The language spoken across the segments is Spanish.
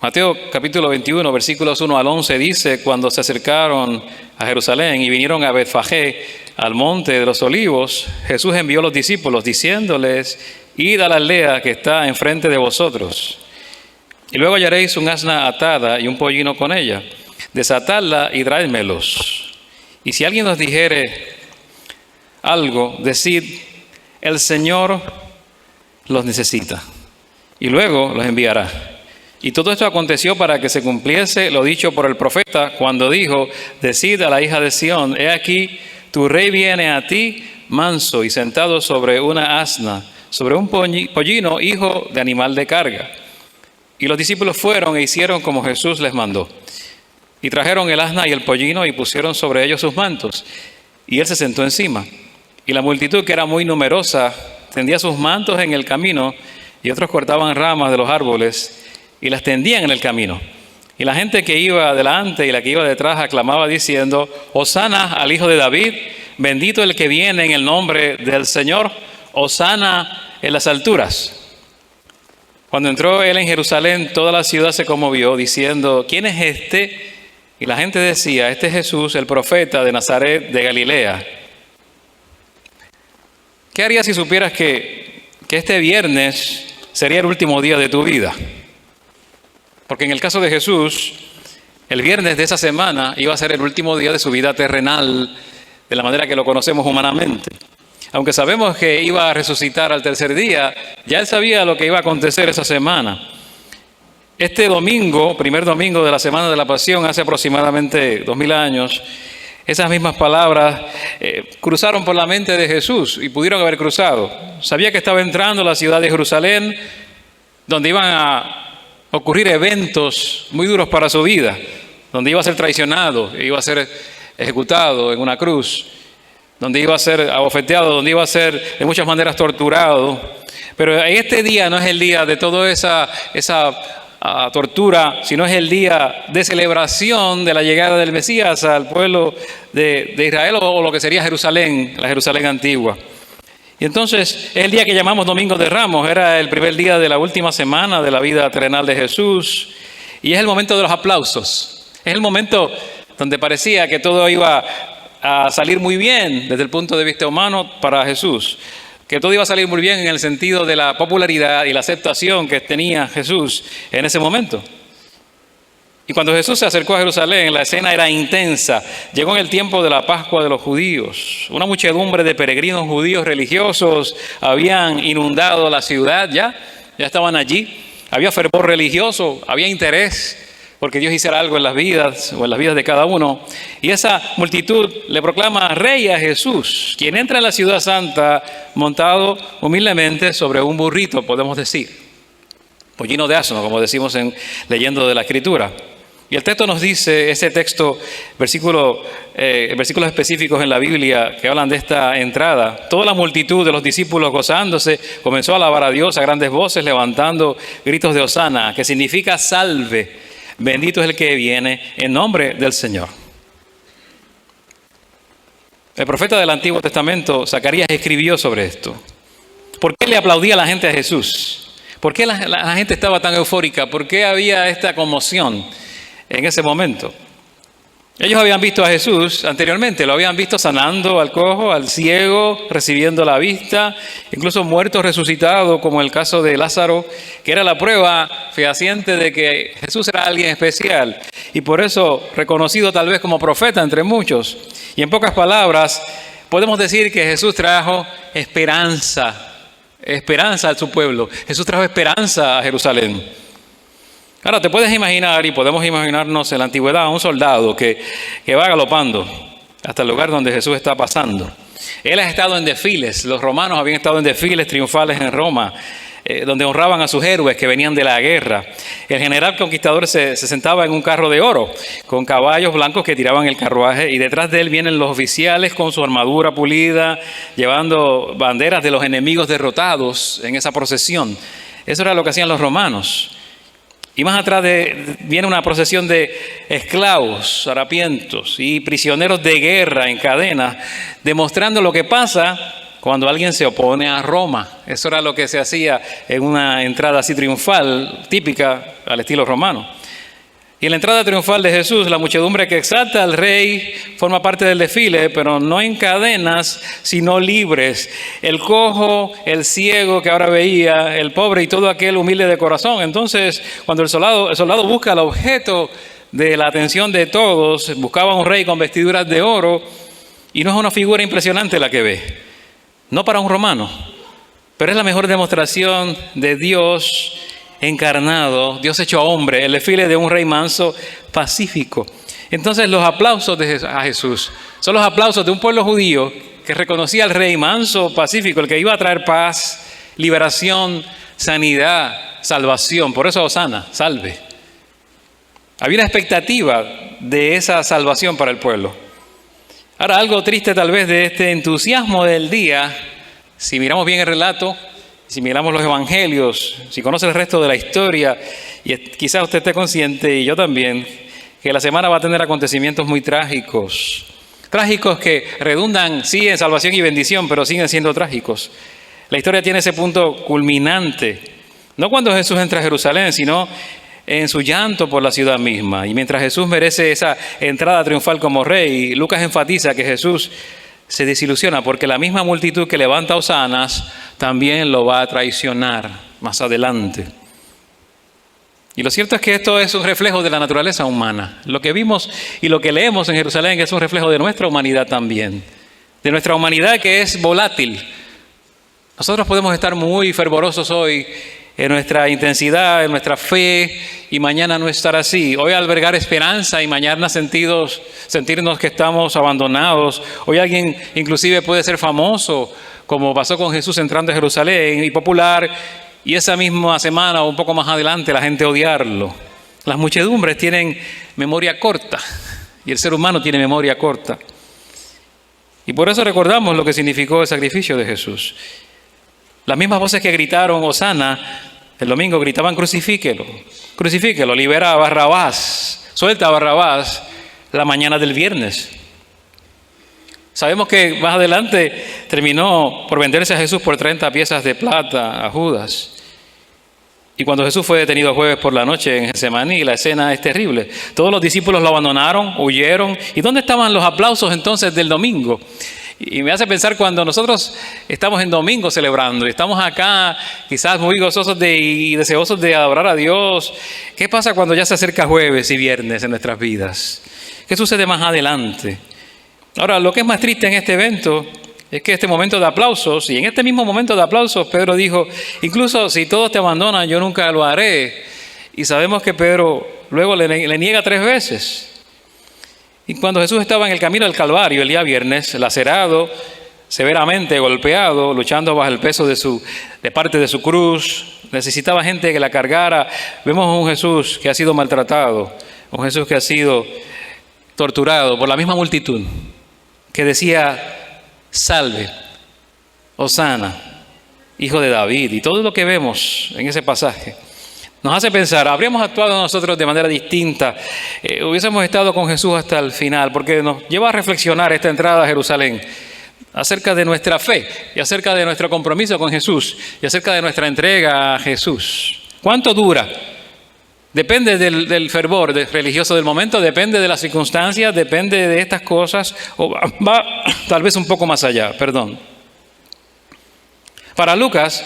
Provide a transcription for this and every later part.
Mateo capítulo 21, versículos 1 al 11 dice: cuando se acercaron a Jerusalén y vinieron a Betfagé, al monte de los olivos, Jesús envió a los discípulos diciéndoles: id a la aldea que está enfrente de vosotros, y luego hallaréis un asna atada y un pollino con ella. Desatadla y traédmelos. Y si alguien os dijere algo, decid: el Señor los necesita, y luego los enviará. Y todo esto aconteció para que se cumpliese lo dicho por el profeta, cuando dijo: decid a la hija de Sión, he aquí, tu rey viene a ti, manso y sentado sobre una asna, sobre un pollino, hijo de animal de carga. Y los discípulos fueron e hicieron como Jesús les mandó. Y trajeron el asna y el pollino y pusieron sobre ellos sus mantos. Y él se sentó encima. Y la multitud, que era muy numerosa, tendía sus mantos en el camino, y otros cortaban ramas de los árboles y las tendían en el camino. Y la gente que iba delante y la que iba detrás aclamaba diciendo: Hosana al Hijo de David, bendito el que viene en el nombre del Señor, Hosana en las alturas. Cuando entró él en Jerusalén, toda la ciudad se conmovió, diciendo: ¿quién es este? Y la gente decía: este es Jesús, el profeta de Nazaret de Galilea. ¿Qué harías si supieras que este viernes sería el último día de tu vida? Porque en el caso de Jesús, el viernes de esa semana iba a ser el último día de su vida terrenal, de la manera que lo conocemos humanamente. Aunque sabemos que iba a resucitar al tercer día, ya él sabía lo que iba a acontecer esa semana. Este domingo, primer domingo de la Semana de la Pasión, hace aproximadamente 2000 años, esas mismas palabras cruzaron por la mente de Jesús y pudieron haber cruzado. Sabía que estaba entrando a la ciudad de Jerusalén, donde iban a ocurrir eventos muy duros para su vida, donde iba a ser traicionado, iba a ser ejecutado en una cruz, donde iba a ser abofeteado, donde iba a ser de muchas maneras torturado. Pero este día no es el día de toda esa tortura, sino es el día de celebración de la llegada del Mesías al pueblo de Israel, o lo que sería Jerusalén, la Jerusalén antigua. Y entonces es el día que llamamos Domingo de Ramos. Era el primer día de la última semana de la vida terrenal de Jesús, y es el momento de los aplausos. Es el momento donde parecía que todo iba a salir muy bien desde el punto de vista humano para Jesús, que todo iba a salir muy bien en el sentido de la popularidad y la aceptación que tenía Jesús en ese momento. Y cuando Jesús se acercó a Jerusalén, la escena era intensa. Llegó en el tiempo de la Pascua de los judíos. Una muchedumbre de peregrinos judíos religiosos habían inundado la ciudad, ya estaban allí. Había fervor religioso, había interés porque Dios hiciera algo en las vidas o en las vidas de cada uno. Y esa multitud le proclama rey a Jesús, quien entra en la ciudad santa montado humildemente sobre un burrito, podemos decir, pollino de asno, como decimos leyendo de la Escritura. Y el texto nos dice, ese texto, versículos específicos en la Biblia que hablan de esta entrada: toda la multitud de los discípulos gozándose comenzó a alabar a Dios a grandes voces, levantando gritos de Hosana, que significa salve, bendito es el que viene en nombre del Señor. El profeta del Antiguo Testamento, Zacarías, escribió sobre esto. ¿Por qué le aplaudía la gente a Jesús? ¿Por qué la gente estaba tan eufórica? ¿Por qué había esta conmoción en ese momento? Ellos habían visto a Jesús anteriormente, lo habían visto sanando al cojo, al ciego, recibiendo la vista, incluso muerto, resucitado, como el caso de Lázaro, que era la prueba fehaciente de que Jesús era alguien especial y por eso reconocido tal vez como profeta entre muchos. Y en pocas palabras, podemos decir que Jesús trajo esperanza a su pueblo. Jesús trajo esperanza a Jerusalén. Ahora te puedes imaginar, y podemos imaginarnos en la antigüedad, a un soldado que va galopando hasta el lugar donde Jesús está pasando. Él ha estado en desfiles, los romanos habían estado en desfiles triunfales en Roma, donde honraban a sus héroes que venían de la guerra. El general conquistador se sentaba en un carro de oro, con caballos blancos que tiraban el carruaje, y detrás de él vienen los oficiales con su armadura pulida, llevando banderas de los enemigos derrotados en esa procesión. Eso era lo que hacían los romanos. Y más atrás viene una procesión de esclavos, harapientos y prisioneros de guerra en cadenas, demostrando lo que pasa cuando alguien se opone a Roma. Eso era lo que se hacía en una entrada así triunfal, típica al estilo romano. Y en la entrada triunfal de Jesús, la muchedumbre que exalta al rey forma parte del desfile, pero no en cadenas, sino libres. El cojo, el ciego que ahora veía, el pobre y todo aquel humilde de corazón. Entonces, cuando el soldado busca el objeto de la atención de todos, buscaba un rey con vestiduras de oro, y no es una figura impresionante la que ve. No para un romano, pero es la mejor demostración de Dios encarnado, Dios hecho hombre, el desfile de un rey manso, pacífico. Entonces los aplausos a Jesús son los aplausos de un pueblo judío que reconocía al rey manso, pacífico, el que iba a traer paz, liberación, sanidad, salvación. Por eso Hosana, salve. Había una expectativa de esa salvación para el pueblo. Ahora, algo triste tal vez de este entusiasmo del día, si miramos bien el relato, si miramos los evangelios, si conoce el resto de la historia, y quizás usted esté consciente, y yo también, que la semana va a tener acontecimientos muy trágicos. Trágicos que redundan, sí, en salvación y bendición, pero siguen siendo trágicos. La historia tiene ese punto culminante, no cuando Jesús entra a Jerusalén, sino en su llanto por la ciudad misma. Y mientras Jesús merece esa entrada triunfal como rey, Lucas enfatiza que Jesús se desilusiona porque la misma multitud que levanta hosanas también lo va a traicionar más adelante. Y lo cierto es que esto es un reflejo de la naturaleza humana. Lo que vimos y lo que leemos en Jerusalén es un reflejo de nuestra humanidad también. De nuestra humanidad que es volátil. Nosotros podemos estar muy fervorosos hoy en nuestra intensidad, en nuestra fe, y mañana no estar así. Hoy albergar esperanza y mañana sentirnos que estamos abandonados. Hoy alguien inclusive puede ser famoso, como pasó con Jesús entrando a Jerusalén, y popular, y esa misma semana o un poco más adelante la gente odiarlo. Las muchedumbres tienen memoria corta, y el ser humano tiene memoria corta. Y por eso recordamos lo que significó el sacrificio de Jesús. Las mismas voces que gritaron Hosana el domingo gritaban crucifíquelo, crucifíquelo, libera a Barrabás, suelta a Barrabás la mañana del viernes. Sabemos que más adelante terminó por venderse a Jesús por 30 piezas de plata a Judas. Y cuando Jesús fue detenido el jueves por la noche en Getsemaní, la escena es terrible. Todos los discípulos lo abandonaron, huyeron. ¿Y dónde estaban los aplausos entonces del domingo? Y me hace pensar cuando nosotros estamos en domingo celebrando y estamos acá quizás muy gozosos y deseosos de adorar a Dios. ¿Qué pasa cuando ya se acerca jueves y viernes en nuestras vidas? ¿Qué sucede más adelante? Ahora, lo que es más triste en este evento es que este momento de aplausos, y en este mismo momento de aplausos Pedro dijo, incluso si todos te abandonan, yo nunca lo haré. Y sabemos que Pedro luego le niega 3 veces. Y cuando Jesús estaba en el camino del Calvario el día viernes, lacerado, severamente golpeado, luchando bajo el peso de parte de su cruz, necesitaba gente que la cargara. Vemos a un Jesús que ha sido maltratado, un Jesús que ha sido torturado por la misma multitud, que decía, salve, Hosana, hijo de David, y todo lo que vemos en ese pasaje nos hace pensar, ¿habríamos actuado nosotros de manera distinta? Hubiésemos estado con Jesús hasta el final, porque nos lleva a reflexionar esta entrada a Jerusalén acerca de nuestra fe y acerca de nuestro compromiso con Jesús y acerca de nuestra entrega a Jesús. ¿Cuánto dura? Depende del fervor religioso del momento, depende de las circunstancias, depende de estas cosas, o va tal vez un poco más allá, perdón. Para Lucas,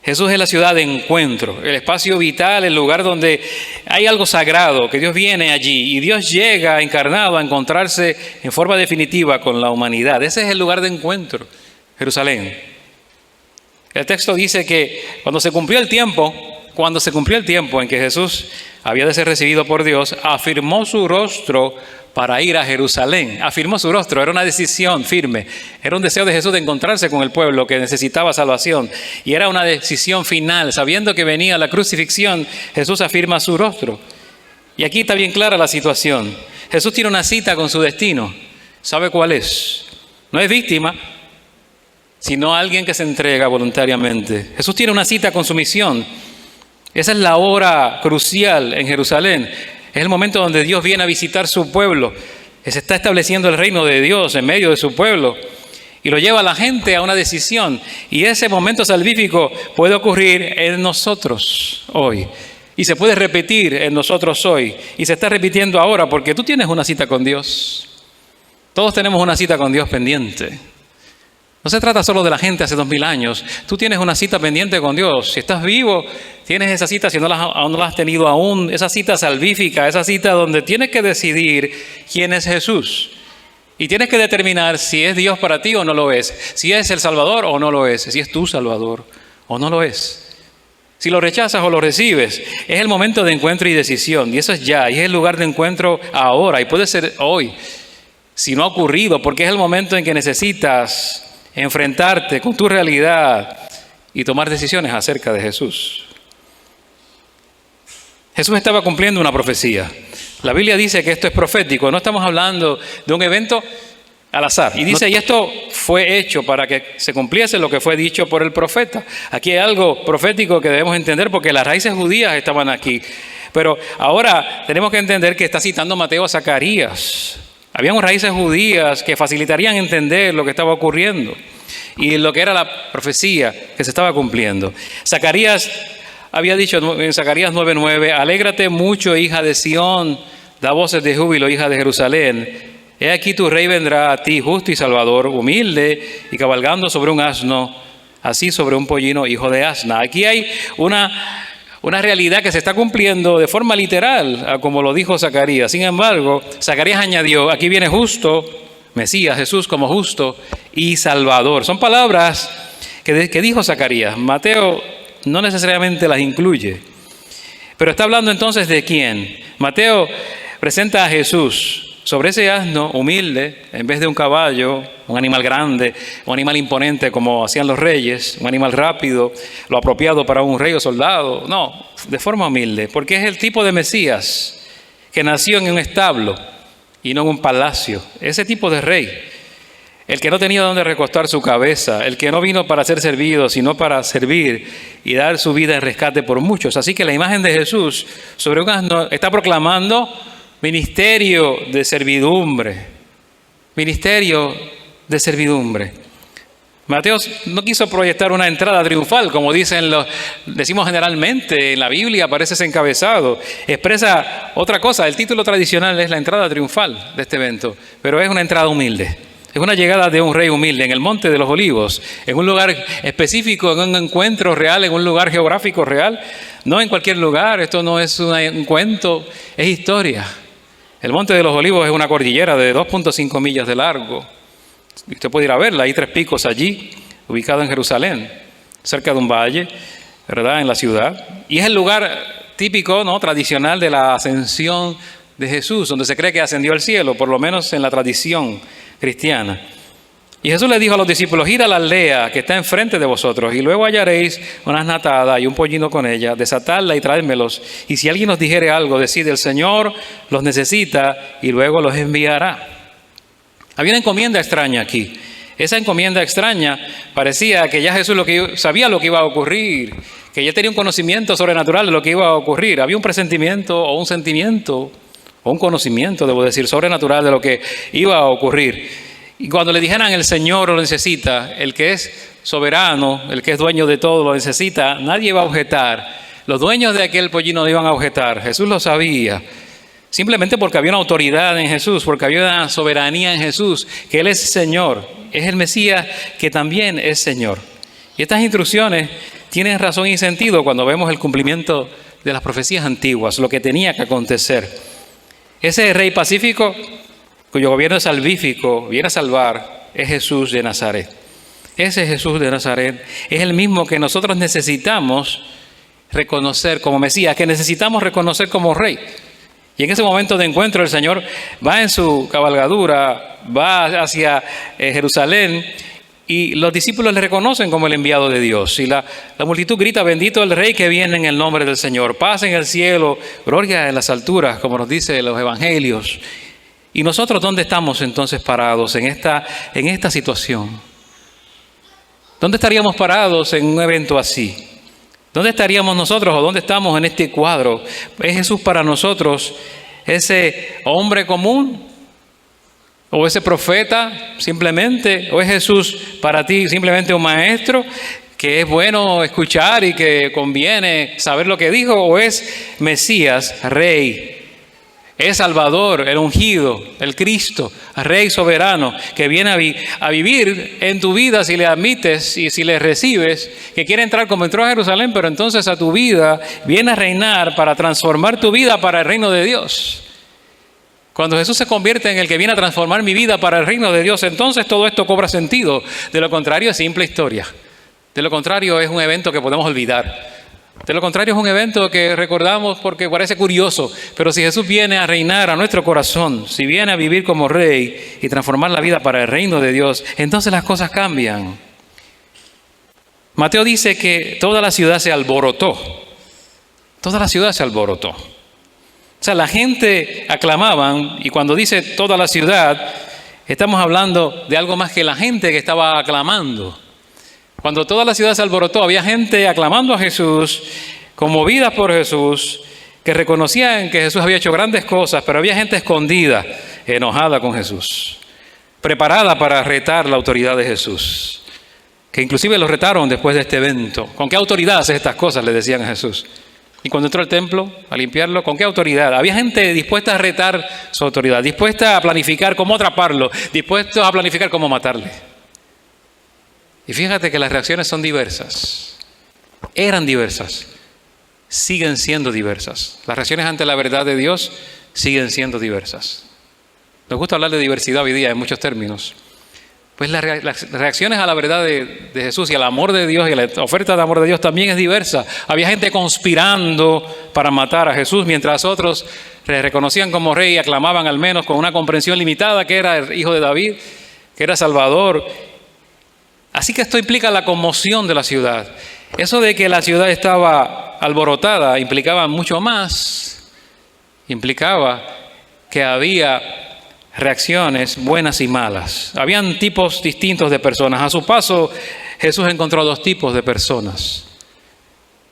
Jesús es la ciudad de encuentro, el espacio vital, el lugar donde hay algo sagrado, que Dios viene allí y Dios llega encarnado a encontrarse en forma definitiva con la humanidad. Ese es el lugar de encuentro, Jerusalén. El texto dice que cuando se cumplió el tiempo en que Jesús había de ser recibido por Dios, afirmó su rostro para ir a Jerusalén. Afirmó su rostro, era una decisión firme. Era un deseo de Jesús de encontrarse con el pueblo que necesitaba salvación. Y era una decisión final. Sabiendo que venía la crucifixión, Jesús afirma su rostro. Y aquí está bien clara la situación. Jesús tiene una cita con su destino. ¿Sabe cuál es? No es víctima, sino alguien que se entrega voluntariamente. Jesús tiene una cita con su misión. Esa es la hora crucial en Jerusalén. Es el momento donde Dios viene a visitar su pueblo. Se está estableciendo el reino de Dios en medio de su pueblo. y lo lleva a la gente a una decisión. Y ese momento salvífico puede ocurrir en nosotros hoy. Y se puede repetir en nosotros hoy. Y se está repitiendo ahora porque tú tienes una cita con Dios. Todos tenemos una cita con Dios pendiente. No se trata solo de la gente hace 2000 años. Tú tienes una cita pendiente con Dios. Si estás vivo, tienes esa cita, si aún no la has tenido aún, esa cita salvífica, esa cita donde tienes que decidir quién es Jesús. Y tienes que determinar si es Dios para ti o no lo es. Si es el Salvador o no lo es. Si es tu Salvador o no lo es. Si lo rechazas o lo recibes. Es el momento de encuentro y decisión. Y eso es ya. Y es el lugar de encuentro ahora. Y puede ser hoy. Si no ha ocurrido. Porque es el momento en que necesitas enfrentarte con tu realidad y tomar decisiones acerca de Jesús. Jesús estaba cumpliendo una profecía. La Biblia dice que esto es profético. No estamos hablando de un evento al azar. Y dice, y esto fue hecho para que se cumpliese lo que fue dicho por el profeta. Aquí hay algo profético que debemos entender porque las raíces judías estaban aquí. Pero ahora tenemos que entender que está citando Mateo a Zacarías. Habían raíces judías que facilitarían entender lo que estaba ocurriendo y lo que era la profecía que se estaba cumpliendo. Zacarías había dicho en Zacarías 9:9, alégrate mucho, hija de Sión, da voces de júbilo, hija de Jerusalén. He aquí tu rey vendrá a ti, justo y salvador, humilde y cabalgando sobre un asno, así sobre un pollino, hijo de asna. Aquí hay una realidad que se está cumpliendo de forma literal, como lo dijo Zacarías. Sin embargo, Zacarías añadió, aquí viene justo, Mesías, Jesús como justo y salvador. Son palabras que dijo Zacarías. Mateo no necesariamente las incluye. Pero está hablando entonces de quién. Mateo presenta a Jesús sobre ese asno humilde, en vez de un caballo, un animal grande, un animal imponente como hacían los reyes, un animal rápido, lo apropiado para un rey o soldado. No, de forma humilde, porque es el tipo de Mesías que nació en un establo y no en un palacio. Ese tipo de rey, el que no tenía dónde recostar su cabeza, el que no vino para ser servido, sino para servir y dar su vida en rescate por muchos. Así que la imagen de Jesús sobre un asno está proclamando ministerio de servidumbre. Ministerio de servidumbre. Mateo no quiso proyectar una entrada triunfal, como decimos generalmente en la Biblia, aparece ese encabezado. Expresa otra cosa. El título tradicional es la entrada triunfal de este evento, pero es una entrada humilde. Es una llegada de un rey humilde en el Monte de los Olivos, en un lugar específico, en un encuentro real, en un lugar geográfico real. No en cualquier lugar, esto no es un cuento, es historia. El Monte de los Olivos es una cordillera de 2.5 millas de largo. Usted puede ir a verla, hay 3 picos allí, ubicado en Jerusalén, cerca de un valle, ¿verdad?, en la ciudad. Y es el lugar típico, ¿no?, tradicional de la ascensión de Jesús, donde se cree que ascendió al cielo, por lo menos en la tradición cristiana. Y Jesús le dijo a los discípulos, id a la aldea que está enfrente de vosotros, y luego hallaréis una asna atada y un pollino con ella, desatadla y traédmelos. Y si alguien os dijere algo, decid, el Señor los necesita y luego los enviará. Había una encomienda extraña aquí. Esa encomienda extraña parecía que ya Jesús sabía lo que iba a ocurrir, que ya tenía un conocimiento sobrenatural de lo que iba a ocurrir. Había un presentimiento o un sentimiento o un conocimiento, debo decir, sobrenatural de lo que iba a ocurrir. Y cuando le dijeran el Señor lo necesita, el que es soberano, el que es dueño de todo lo necesita, nadie iba a objetar. Los dueños de aquel pollino no iban a objetar. Jesús lo sabía. Simplemente porque había una autoridad en Jesús, porque había una soberanía en Jesús, que Él es Señor. Es el Mesías que también es Señor. Y estas instrucciones tienen razón y sentido cuando vemos el cumplimiento de las profecías antiguas, lo que tenía que acontecer. Ese rey pacífico, cuyo gobierno es salvífico, viene a salvar, es Jesús de Nazaret. Ese Jesús de Nazaret es el mismo que nosotros necesitamos reconocer como Mesías, que necesitamos reconocer como Rey. Y en ese momento de encuentro el Señor va en su cabalgadura, va hacia Jerusalén y los discípulos le reconocen como el enviado de Dios. Y la multitud grita, bendito el Rey que viene en el nombre del Señor. Paz en el cielo, gloria en las alturas, como nos dicen los evangelios. ¿Y nosotros dónde estamos entonces parados en esta situación? ¿Dónde estaríamos parados en un evento así? ¿Dónde estaríamos nosotros o dónde estamos en este cuadro? ¿Es Jesús para nosotros ese hombre común? ¿O ese profeta simplemente? ¿O es Jesús para ti simplemente un maestro que es bueno escuchar y que conviene saber lo que dijo? ¿O es Mesías, Rey? Es Salvador, el ungido, el Cristo, Rey soberano, que viene a vivir en tu vida si le admites y si le recibes, que quiere entrar como entró a Jerusalén, pero entonces a tu vida viene a reinar para transformar tu vida para el reino de Dios. Cuando Jesús se convierte en el que viene a transformar mi vida para el reino de Dios, entonces todo esto cobra sentido. De lo contrario es simple historia. De lo contrario es un evento que podemos olvidar. De lo contrario es un evento que recordamos porque parece curioso, pero si Jesús viene a reinar a nuestro corazón, si viene a vivir como Rey y transformar la vida para el reino de Dios, entonces las cosas cambian. Mateo dice que toda la ciudad se alborotó. Toda la ciudad se alborotó. O sea, la gente aclamaban, y cuando dice toda la ciudad, estamos hablando de algo más que la gente que estaba aclamando. Cuando toda la ciudad se alborotó, había gente aclamando a Jesús, conmovida por Jesús, que reconocían que Jesús había hecho grandes cosas, pero había gente escondida, enojada con Jesús, preparada para retar la autoridad de Jesús, que inclusive lo retaron después de este evento. ¿Con qué autoridad haces estas cosas?, le decían a Jesús. Y cuando entró al templo a limpiarlo, ¿con qué autoridad? Había gente dispuesta a retar su autoridad, dispuesta a planificar cómo atraparlo, dispuesta a planificar cómo matarle. Y fíjate que las reacciones son diversas. Eran diversas. Siguen siendo diversas. Las reacciones ante la verdad de Dios siguen siendo diversas. Nos gusta hablar de diversidad hoy día en muchos términos. Pues las reacciones a la verdad de Jesús y al amor de Dios y a la oferta de amor de Dios también es diversa. Había gente conspirando para matar a Jesús, mientras otros le reconocían como Rey y aclamaban al menos con una comprensión limitada que era el hijo de David, que era Salvador. Así que esto implica la conmoción de la ciudad. Eso de que la ciudad estaba alborotada implicaba mucho más. Implicaba que había reacciones buenas y malas. Habían tipos distintos de personas. A su paso, Jesús encontró dos tipos de personas.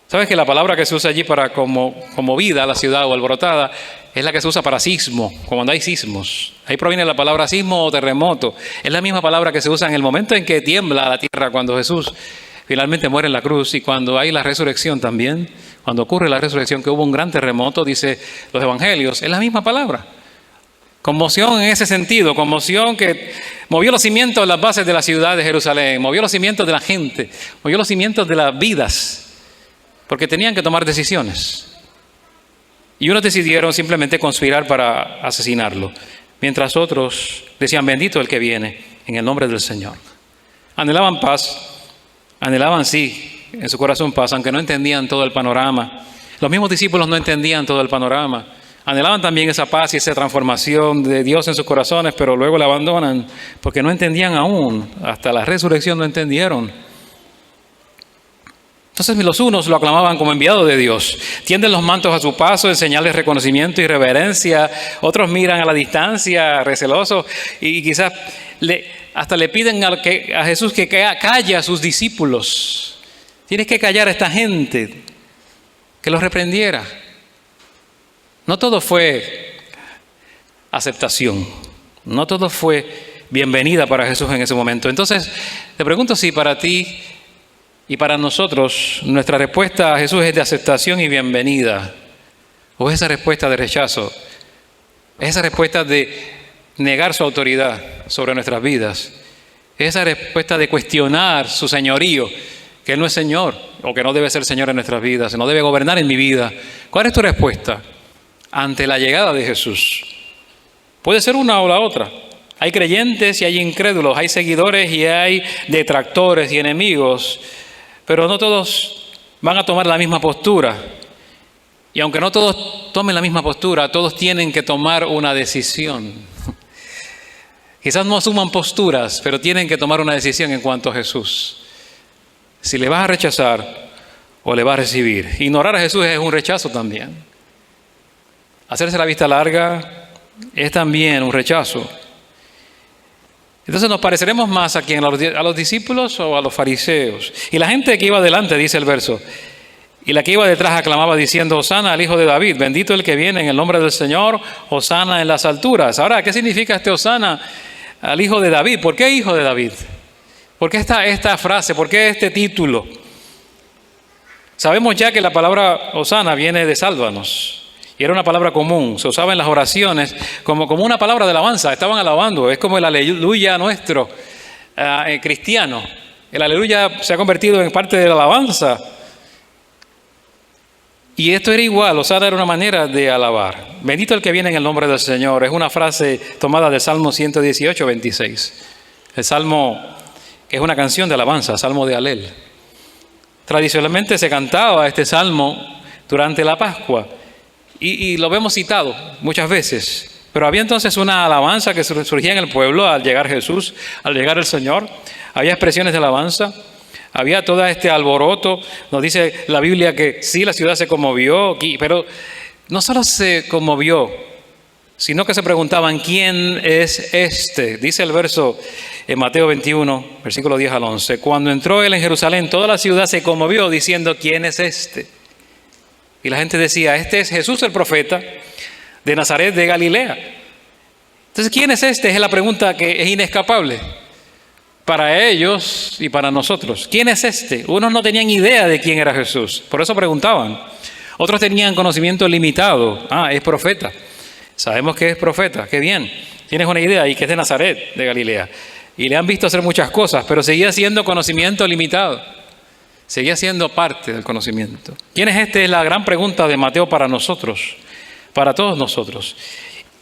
¿Sabes que la palabra que se usa allí para conmovida la ciudad o alborotada es la que se usa para sismo, cuando hay sismos? Ahí proviene la palabra sismo o terremoto. Es la misma palabra que se usa en el momento en que tiembla la tierra, cuando Jesús finalmente muere en la cruz, y cuando hay la resurrección también. Cuando ocurre la resurrección, que hubo un gran terremoto, dice los evangelios, es la misma palabra. Conmoción en ese sentido, conmoción que movió los cimientos de las bases de la ciudad de Jerusalén, movió los cimientos de la gente, movió los cimientos de las vidas, porque tenían que tomar decisiones. Y unos decidieron simplemente conspirar para asesinarlo, mientras otros decían: bendito el que viene en el nombre del Señor. Anhelaban paz, anhelaban sí en su corazón paz, aunque no entendían todo el panorama. Los mismos discípulos no entendían todo el panorama. Anhelaban también esa paz y esa transformación de Dios en sus corazones, pero luego la abandonan porque no entendían aún. Hasta la resurrección no entendieron. Entonces los unos lo aclamaban como enviado de Dios. Tienden los mantos a su paso en señal de reconocimiento y reverencia. Otros miran a la distancia, recelosos, y quizás hasta le piden a Jesús que calle a sus discípulos. Tienes que callar a esta gente, que los reprendiera. No todo fue aceptación, no todo fue bienvenida para Jesús en ese momento. Entonces, te pregunto si para ti y para nosotros nuestra respuesta a Jesús es de aceptación y bienvenida, o es esa respuesta de rechazo, es esa respuesta de negar su autoridad sobre nuestras vidas, es esa respuesta de cuestionar su señorío, que Él no es Señor, o que no debe ser Señor en nuestras vidas, no debe gobernar en mi vida. ¿Cuál es tu respuesta ante la llegada de Jesús? Puede ser una o la otra. Hay creyentes y hay incrédulos, hay seguidores y hay detractores y enemigos, pero no todos van a tomar la misma postura. Y aunque no todos tomen la misma postura, todos tienen que tomar una decisión. Quizás no asuman posturas, pero tienen que tomar una decisión en cuanto a Jesús. Si le vas a rechazar o le vas a recibir. Ignorar a Jesús es un rechazo también. Hacerse la vista larga es también un rechazo. Entonces nos pareceremos más a quién, a los discípulos o a los fariseos. Y la gente que iba adelante, dice el verso, Y la que iba detrás aclamaba diciendo: Hosana al Hijo de David, bendito el que viene en el nombre del Señor, Hosana en las alturas. Ahora, ¿qué significa este Hosana al Hijo de David? ¿Por qué Hijo de David? ¿Por qué esta frase? ¿Por qué este título? Sabemos ya que la palabra Hosana viene de sálvanos. Y era una palabra común, se usaba en las oraciones como una palabra de alabanza. Estaban alabando, es como el aleluya nuestro cristiano. El aleluya se ha convertido en parte de la alabanza. Y esto era igual, Hosana era una manera de alabar. Bendito el que viene en el nombre del Señor. Es una frase tomada del Salmo 118, 26. El Salmo que es una canción de alabanza, Salmo de Alel. Tradicionalmente se cantaba este salmo durante la Pascua. Y lo vemos citado muchas veces, pero había entonces una alabanza que surgía en el pueblo al llegar Jesús, al llegar el Señor. Había expresiones de alabanza, había todo este alboroto. Nos dice la Biblia que sí, la ciudad se conmovió, pero no solo se conmovió, sino que se preguntaban: ¿quién es este? Dice el verso en Mateo 21, versículo 10 al 11. Cuando entró él en Jerusalén, toda la ciudad se conmovió diciendo: ¿quién es este? Y la gente decía: este es Jesús el profeta de Nazaret de Galilea. Entonces, ¿quién es este? Es la pregunta que es inescapable para ellos y para nosotros. ¿Quién es este? Unos no tenían idea de quién era Jesús, por eso preguntaban. Otros tenían conocimiento limitado. Es profeta. Sabemos que es profeta, qué bien. Tienes una idea y que es de Nazaret de Galilea. Y le han visto hacer muchas cosas, pero seguía siendo conocimiento limitado. Seguía siendo parte del conocimiento. ¿Quién es este? Es la gran pregunta de Mateo para nosotros, para todos nosotros.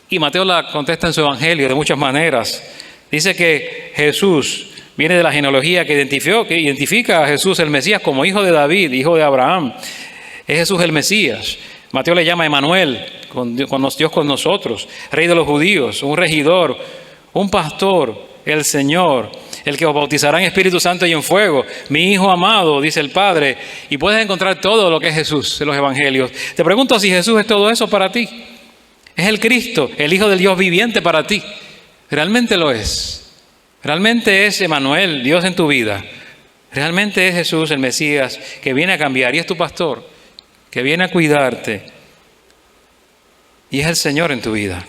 Y Mateo la contesta en su evangelio de muchas maneras. Dice que Jesús viene de la genealogía que identifica a Jesús el Mesías como hijo de David, hijo de Abraham. Es Jesús el Mesías. Mateo le llama Emmanuel, Dios con nosotros, Rey de los judíos, un regidor, un pastor, el Señor, el que os bautizará en Espíritu Santo y en fuego, mi Hijo amado, dice el Padre. Y puedes encontrar todo lo que es Jesús en los evangelios. Te pregunto si Jesús es todo eso para ti. Es el Cristo, el Hijo del Dios viviente para ti. Realmente lo es. Realmente es Emmanuel, Dios en tu vida. Realmente es Jesús el Mesías que viene a cambiar y es tu pastor, que viene a cuidarte. Y es el Señor en tu vida.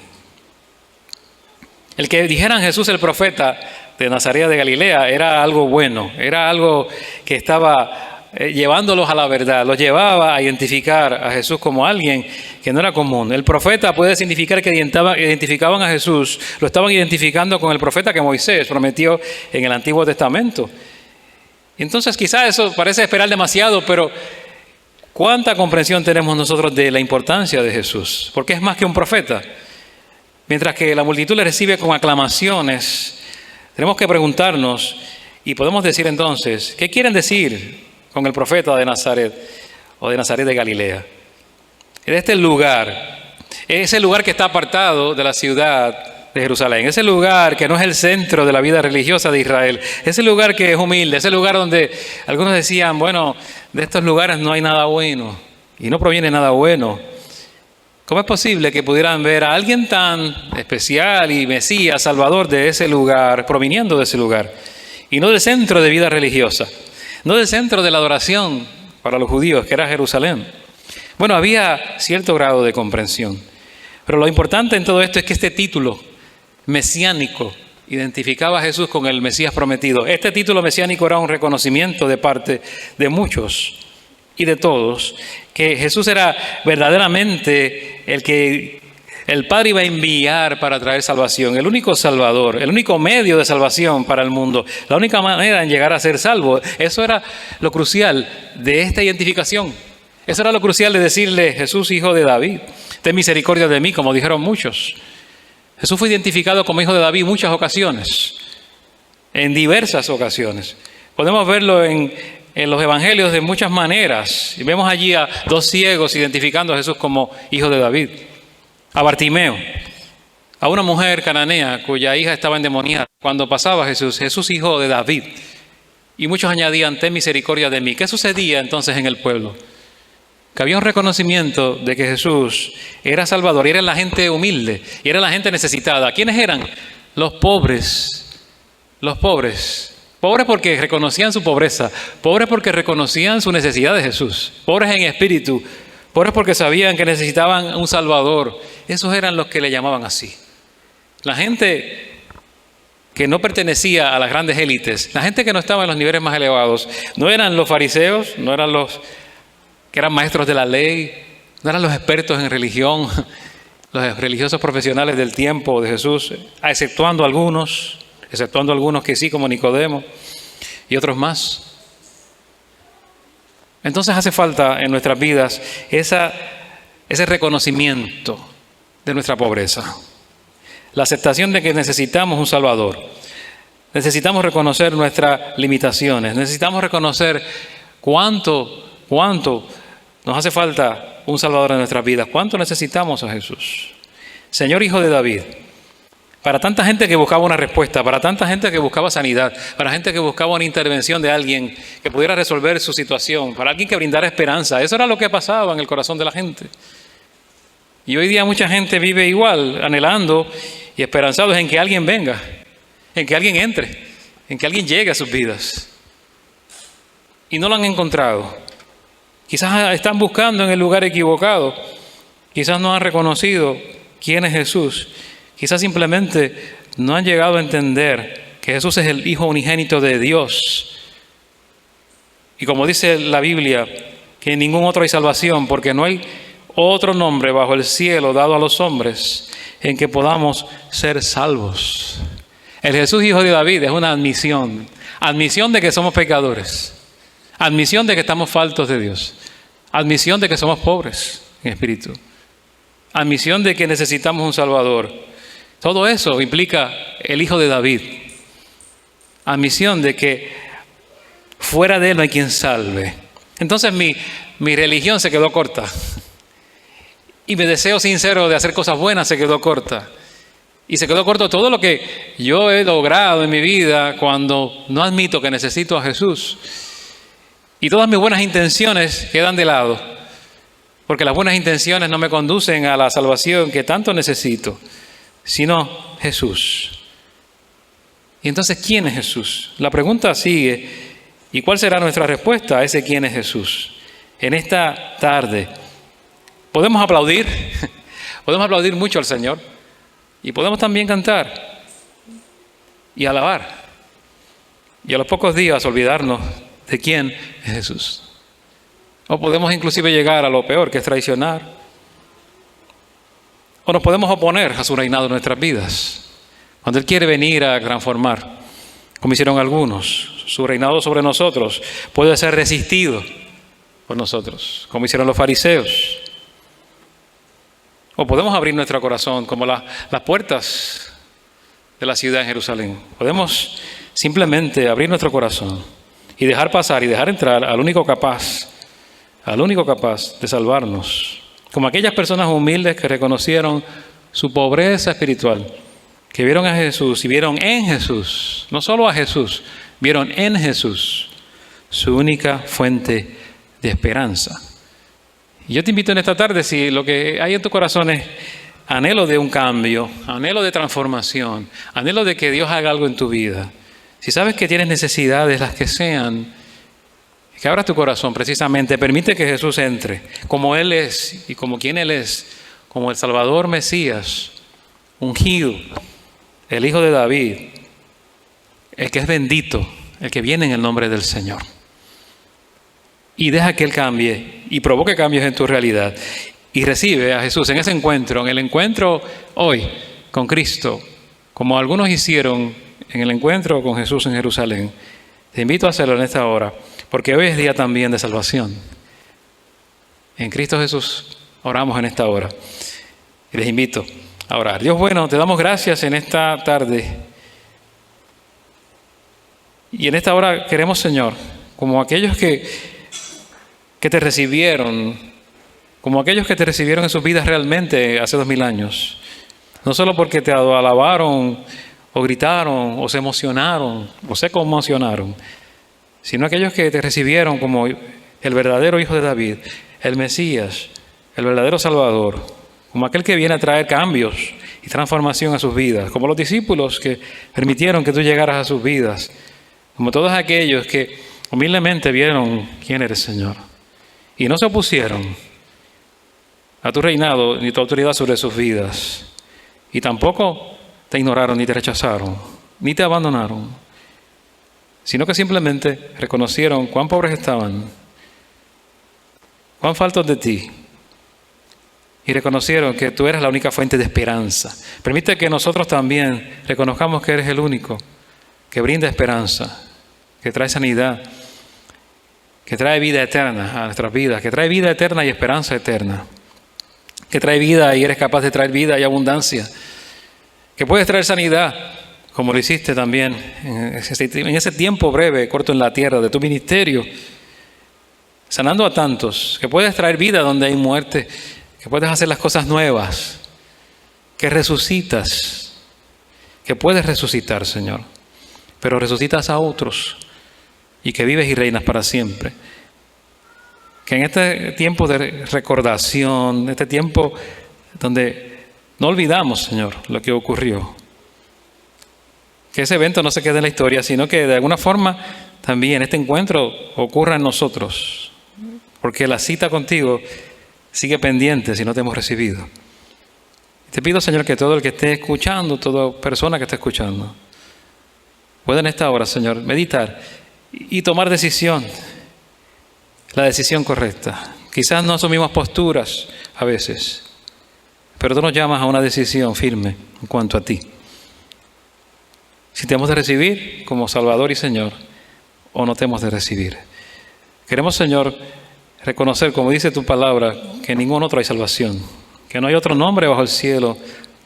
El que dijeran Jesús el profeta de Nazaret de Galilea era algo bueno, era algo que estaba llevándolos a la verdad, los llevaba a identificar a Jesús como alguien que no era común. El profeta puede significar que identificaban a Jesús, lo estaban identificando con el profeta que Moisés prometió en el Antiguo Testamento. Entonces quizás eso parece esperar demasiado, pero ¿cuánta comprensión tenemos nosotros de la importancia de Jesús? Porque es más que un profeta. Mientras que la multitud le recibe con aclamaciones, tenemos que preguntarnos y podemos decir entonces, ¿qué quieren decir con el profeta de Nazaret o de Nazaret de Galilea? En este lugar, ese lugar que está apartado de la ciudad de Jerusalén, ese lugar que no es el centro de la vida religiosa de Israel, ese lugar que es humilde, ese lugar donde algunos decían, bueno, de estos lugares no hay nada bueno y no proviene nada bueno. ¿Cómo es posible que pudieran ver a alguien tan especial y Mesías, Salvador de ese lugar, proviniendo de ese lugar? Y no del centro de vida religiosa, no del centro de la adoración para los judíos, que era Jerusalén. Bueno, había cierto grado de comprensión. Pero lo importante en todo esto es que este título mesiánico identificaba a Jesús con el Mesías prometido. Este título mesiánico era un reconocimiento de parte de muchos y de todos, que Jesús era verdaderamente el que el Padre iba a enviar para traer salvación, el único Salvador, el único medio de salvación para el mundo, la única manera en llegar a ser salvo. Eso era lo crucial de esta identificación. Eso era lo crucial de decirle: Jesús, hijo de David, ten misericordia de mí, como dijeron muchos. Jesús fue identificado como hijo de David en muchas ocasiones, en diversas ocasiones. Podemos verlo en los evangelios de muchas maneras. Y vemos allí a dos ciegos identificando a Jesús como hijo de David. A Bartimeo, a una mujer cananea cuya hija estaba endemoniada. Cuando pasaba Jesús, Jesús hijo de David. Y muchos añadían: ten misericordia de mí. ¿Qué sucedía entonces en el pueblo? Que había un reconocimiento de que Jesús era Salvador y era la gente humilde y era la gente necesitada. ¿Quiénes eran? Los pobres Pobres porque reconocían su pobreza, pobres porque reconocían su necesidad de Jesús, pobres en espíritu, pobres porque sabían que necesitaban un Salvador. Esos eran los que le llamaban así. La gente que no pertenecía a las grandes élites, la gente que no estaba en los niveles más elevados, no eran los fariseos, no eran los que eran maestros de la ley, no eran los expertos en religión, los religiosos profesionales del tiempo de Jesús, exceptuando algunos que sí, como Nicodemo y otros más. Entonces hace falta en nuestras vidas ese reconocimiento de nuestra pobreza, la aceptación de que necesitamos un Salvador. Necesitamos reconocer nuestras limitaciones, necesitamos reconocer cuánto nos hace falta un Salvador en nuestras vidas, cuánto necesitamos a Jesús. Señor Hijo de David, para tanta gente que buscaba una respuesta, para tanta gente que buscaba sanidad, para gente que buscaba una intervención de alguien que pudiera resolver su situación, para alguien que brindara esperanza. Eso era lo que pasaba en el corazón de la gente. Y hoy día mucha gente vive igual, anhelando y esperanzados en que alguien venga, en que alguien entre, en que alguien llegue a sus vidas. Y no lo han encontrado. Quizás están buscando en el lugar equivocado. Quizás no han reconocido quién es Jesús. Quizás simplemente no han llegado a entender que Jesús es el Hijo unigénito de Dios. Y como dice la Biblia, que en ningún otro hay salvación, porque no hay otro nombre bajo el cielo dado a los hombres en que podamos ser salvos. El Jesús Hijo de David es una admisión de que somos pecadores, admisión de que estamos faltos de Dios, admisión de que somos pobres en espíritu, admisión de que necesitamos un Salvador. Todo eso implica el Hijo de David. Admisión de que fuera de Él no hay quien salve. Entonces mi religión se quedó corta. Y mi deseo sincero de hacer cosas buenas se quedó corta. Y se quedó corto todo lo que yo he logrado en mi vida cuando no admito que necesito a Jesús. Y todas mis buenas intenciones quedan de lado. Porque las buenas intenciones no me conducen a la salvación que tanto necesito, sino Jesús. Y entonces, ¿quién es Jesús? La pregunta sigue, ¿y cuál será nuestra respuesta a ese quién es Jesús? En esta tarde, podemos aplaudir mucho al Señor, y podemos también cantar y alabar, y a los pocos días olvidarnos de quién es Jesús. O podemos inclusive llegar a lo peor, que es traicionar. O nos podemos oponer a su reinado en nuestras vidas. Cuando Él quiere venir a transformar, como hicieron algunos, su reinado sobre nosotros puede ser resistido por nosotros, como hicieron los fariseos. O podemos abrir nuestro corazón como las puertas de la ciudad en Jerusalén. Podemos simplemente abrir nuestro corazón y dejar pasar y dejar entrar al único capaz de salvarnos. Como aquellas personas humildes que reconocieron su pobreza espiritual, que vieron a Jesús y vieron en Jesús, no solo a Jesús, vieron en Jesús su única fuente de esperanza. Y yo te invito en esta tarde, si lo que hay en tu corazón es anhelo de un cambio, anhelo de transformación, anhelo de que Dios haga algo en tu vida, si sabes que tienes necesidades, las que sean, que abras tu corazón precisamente, permite que Jesús entre, como Él es y como quien Él es, como el Salvador Mesías, ungido, el Hijo de David, el que es bendito, el que viene en el nombre del Señor. Y deja que Él cambie y provoque cambios en tu realidad. Y recibe a Jesús en ese encuentro, en el encuentro hoy con Cristo, como algunos hicieron en el encuentro con Jesús en Jerusalén. Te invito a hacerlo en esta hora, porque hoy es día también de salvación. En Cristo Jesús oramos en esta hora. Y les invito a orar. Dios bueno, te damos gracias en esta tarde. Y en esta hora queremos, Señor, como aquellos que te recibieron, como aquellos que te recibieron en sus vidas realmente hace 2000 años. No solo porque te alabaron, o gritaron, o se emocionaron, o se conmocionaron, sino aquellos que te recibieron como el verdadero Hijo de David, el Mesías, el verdadero Salvador, como aquel que viene a traer cambios y transformación a sus vidas, como los discípulos que permitieron que tú llegaras a sus vidas, como todos aquellos que humildemente vieron quién eres, Señor, y no se opusieron a tu reinado ni tu autoridad sobre sus vidas, y tampoco te ignoraron ni te rechazaron, ni te abandonaron, sino que simplemente reconocieron cuán pobres estaban, cuán faltos de ti, y reconocieron que tú eres la única fuente de esperanza. Permite que nosotros también reconozcamos que eres el único que brinda esperanza, que trae sanidad, que trae vida eterna a nuestras vidas, que trae vida eterna y esperanza eterna, que trae vida y eres capaz de traer vida y abundancia, que puedes traer sanidad, como lo hiciste también en ese tiempo breve, corto en la tierra de tu ministerio, sanando a tantos, que puedes traer vida donde hay muerte, que puedes hacer las cosas nuevas, que resucitas, que puedes resucitar, Señor, pero resucitas a otros y que vives y reinas para siempre. Que en este tiempo de recordación, este tiempo donde no olvidamos, Señor, lo que ocurrió, que ese evento no se quede en la historia, sino que de alguna forma también este encuentro ocurra en nosotros, porque la cita contigo sigue pendiente si no te hemos recibido. Te pido, Señor, que todo el que esté escuchando, toda persona que esté escuchando, pueda en esta hora, Señor, meditar y tomar decisión, la decisión correcta. Quizás no asumimos posturas a veces, pero tú nos llamas a una decisión firme en cuanto a ti. Si te hemos de recibir como Salvador y Señor, o no te hemos de recibir. Queremos, Señor, reconocer, como dice tu palabra, que en ningún otro hay salvación, que no hay otro nombre bajo el cielo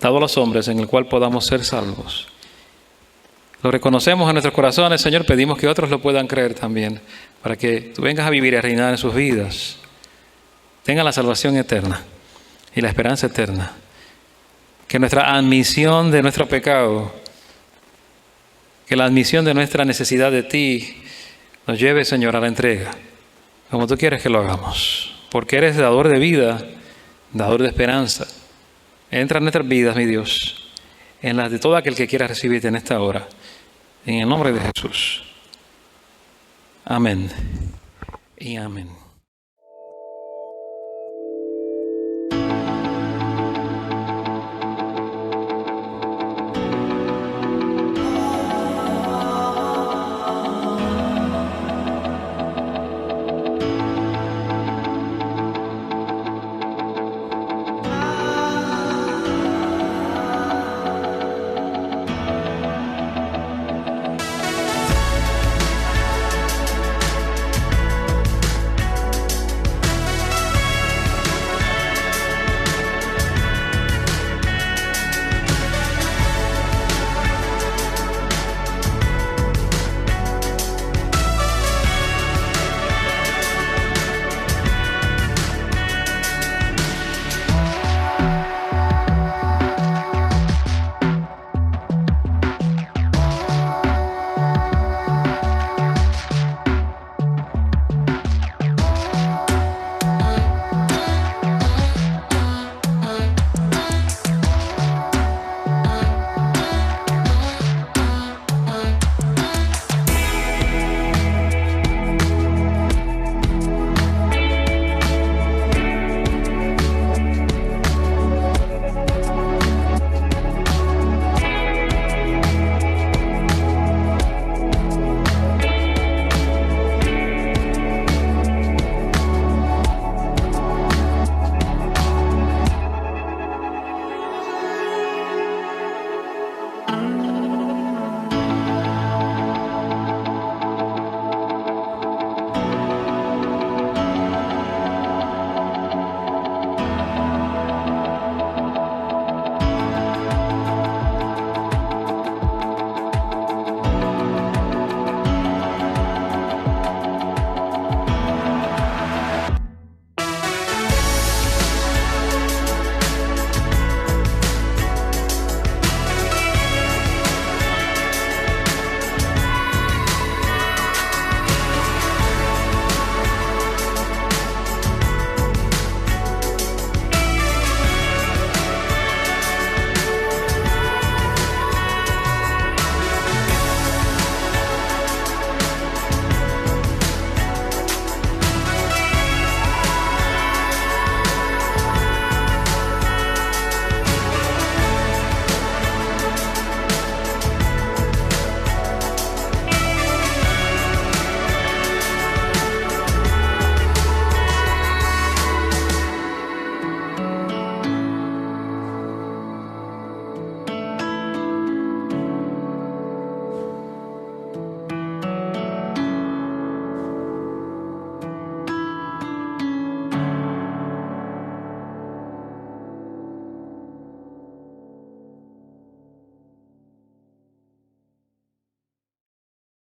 dado a los hombres en el cual podamos ser salvos. Lo reconocemos en nuestros corazones, Señor, pedimos que otros lo puedan creer también, para que tú vengas a vivir y a reinar en sus vidas, tengan la salvación eterna y la esperanza eterna. Que nuestra admisión de nuestro pecado, que la admisión de nuestra necesidad de ti nos lleve, Señor, a la entrega, como tú quieres que lo hagamos, porque eres dador de vida, dador de esperanza. Entra en nuestras vidas, mi Dios, en las de todo aquel que quiera recibirte en esta hora, en el nombre de Jesús. Amén y amén.